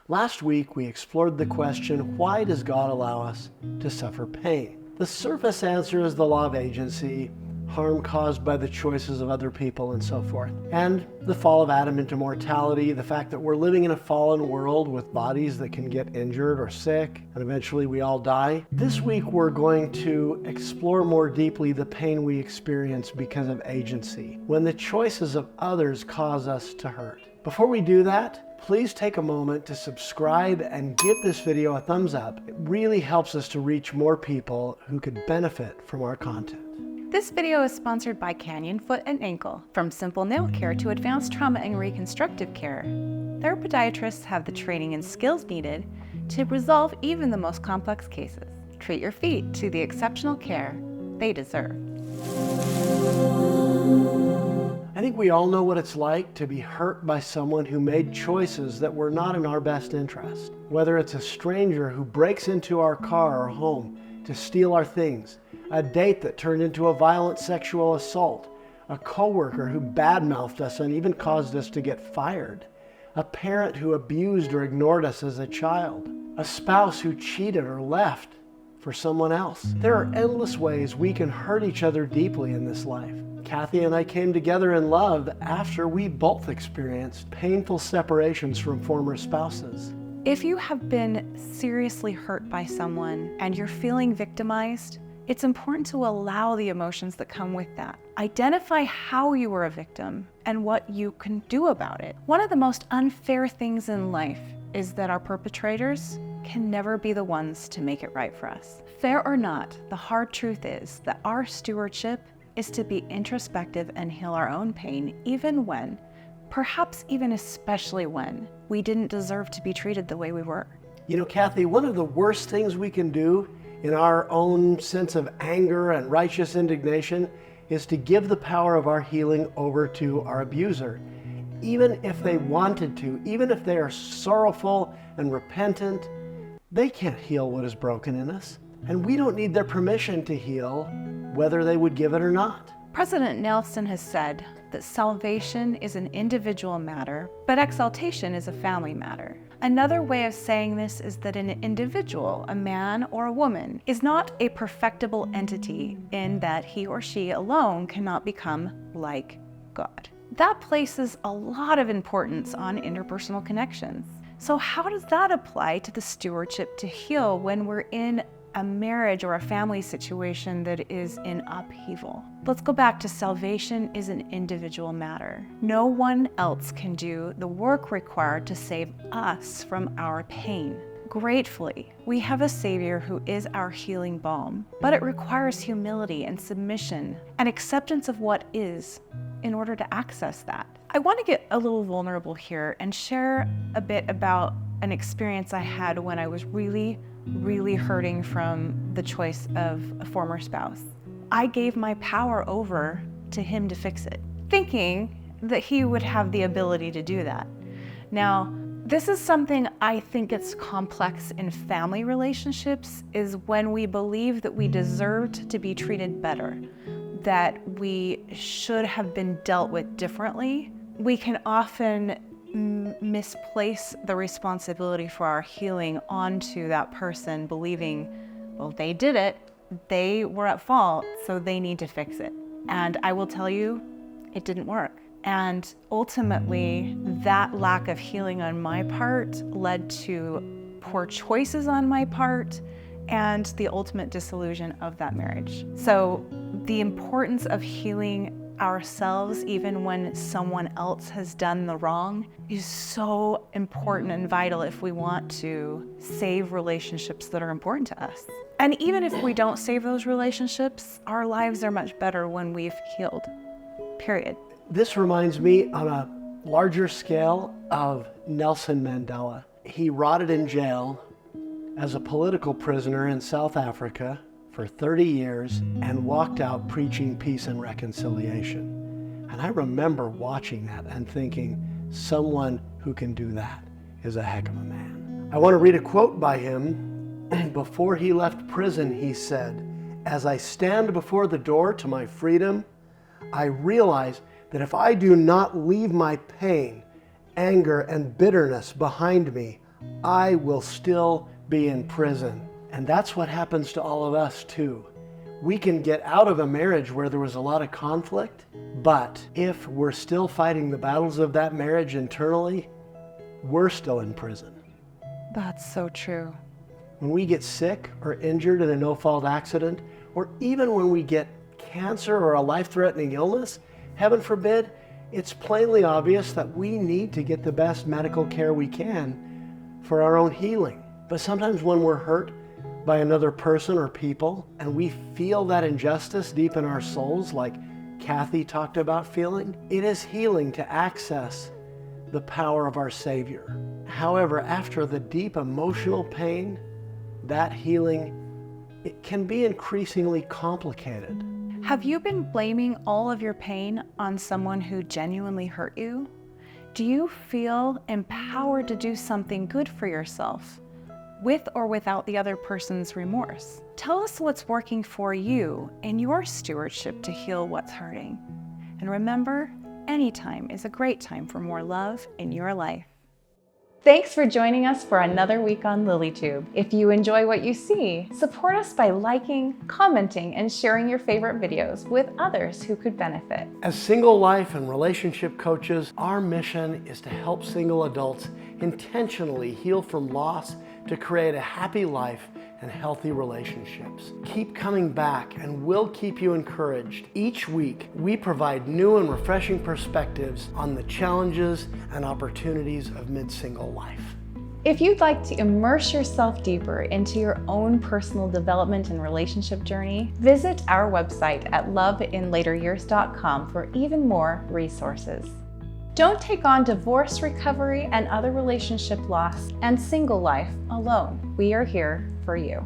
Last week, we explored the question, why does God allow us to suffer pain? The surface answer is the law of agency, harm caused by the choices of other people, and so forth. And the fall of Adam into mortality, the fact that we're living in a fallen world with bodies that can get injured or sick, and eventually we all die. This week, we're going to explore more deeply the pain we experience because of agency, when the choices of others cause us to hurt. Before we do that, please take a moment to subscribe and give this video a thumbs up. It really helps us to reach more people who could benefit from our content. This video is sponsored by Canyon Foot and Ankle. From simple nail care to advanced trauma and reconstructive care, their podiatrists have the training and skills needed to resolve even the most complex cases. Treat your feet to the exceptional care they deserve. I think we all know what it's like to be hurt by someone who made choices that were not in our best interest. Whether it's a stranger who breaks into our car or home to steal our things, a date that turned into a violent sexual assault, a coworker who badmouthed us and even caused us to get fired, a parent who abused or ignored us as a child, a spouse who cheated or left for someone else. There are endless ways we can hurt each other deeply in this life. Cathy and I came together in love after we both experienced painful separations from former spouses. If you have been seriously hurt by someone and you're feeling victimized, it's important to allow the emotions that come with that. Identify how you were a victim and what you can do about it. One of the most unfair things in life is that our perpetrators can never be the ones to make it right for us. Fair or not, the hard truth is that our stewardship is to be introspective and heal our own pain, even when, perhaps even especially when, we didn't deserve to be treated the way we were. You know, Cathy, one of the worst things we can do in our own sense of anger and righteous indignation is to give the power of our healing over to our abuser. Even if they wanted to, even if they are sorrowful and repentant, they can't heal what is broken in us. And we don't need their permission to heal, whether they would give it or not. President Nelson has said that salvation is an individual matter, but exaltation is a family matter. Another way of saying this is that an individual, a man or a woman, is not a perfectible entity in that he or she alone cannot become like God. That places a lot of importance on interpersonal connections. So how does that apply to the stewardship to heal when we're in a marriage or a family situation that is in upheaval? Let's go back to salvation is an individual matter. No one else can do the work required to save us from our pain. Gratefully, we have a Savior who is our healing balm, but it requires humility and submission and acceptance of what is in order to access that. I want to get a little vulnerable here and share a bit about an experience I had when I was really hurting from the choice of a former spouse. I gave my power over to him to fix it, thinking that he would have the ability to do that. Now, this is something I think it's complex in family relationships, is when we believe that we deserved to be treated better, that we should have been dealt with differently. We can often misplace the responsibility for our healing onto that person, believing, well, they did it, they were at fault, so they need to fix it. And I will tell you, it didn't work. And ultimately, that lack of healing on my part led to poor choices on my part and the ultimate dissolution of that marriage. So the importance of healing ourselves, even when someone else has done the wrong, is so important and vital if we want to save relationships that are important to us. And even if we don't save those relationships, our lives are much better when we've healed, period. This reminds me on a larger scale of Nelson Mandela. He rotted in jail as a political prisoner in South Africa for 30 years and walked out preaching peace and reconciliation. And I remember watching that and thinking, someone who can do that is a heck of a man. I want to read a quote by him. Before he left prison, he said, "As I stand before the door to my freedom, I realize that if I do not leave my pain, anger, and bitterness behind me, I will still be in prison. And that's what happens to all of us too. We can get out of a marriage where there was a lot of conflict, but if we're still fighting the battles of that marriage internally, we're still in prison. That's so true. When we get sick or injured in a no-fault accident, or even when we get cancer or a life-threatening illness, heaven forbid, it's plainly obvious that we need to get the best medical care we can for our own healing. But sometimes when we're hurt by another person or people, and we feel that injustice deep in our souls, like Cathy talked about feeling, it is healing to access the power of our Savior. However, after the deep emotional pain, that healing, it can be increasingly complicated. Have you been blaming all of your pain on someone who genuinely hurt you? Do you feel empowered to do something good for yourself, with or without the other person's remorse? Tell us what's working for you in your stewardship to heal what's hurting. And remember, any time is a great time for more love in your life. Thanks for joining us for another week on LilyTube. If you enjoy what you see, support us by liking, commenting, and sharing your favorite videos with others who could benefit. As single life and relationship coaches, our mission is to help single adults intentionally heal from loss to create a happy life and healthy relationships. Keep coming back and we'll keep you encouraged. Each week, we provide new and refreshing perspectives on the challenges and opportunities of mid-single life. If you'd like to immerse yourself deeper into your own personal development and relationship journey, visit our website at loveinlateryears.com for even more resources. Don't take on divorce recovery and other relationship loss and single life alone. We are here for you.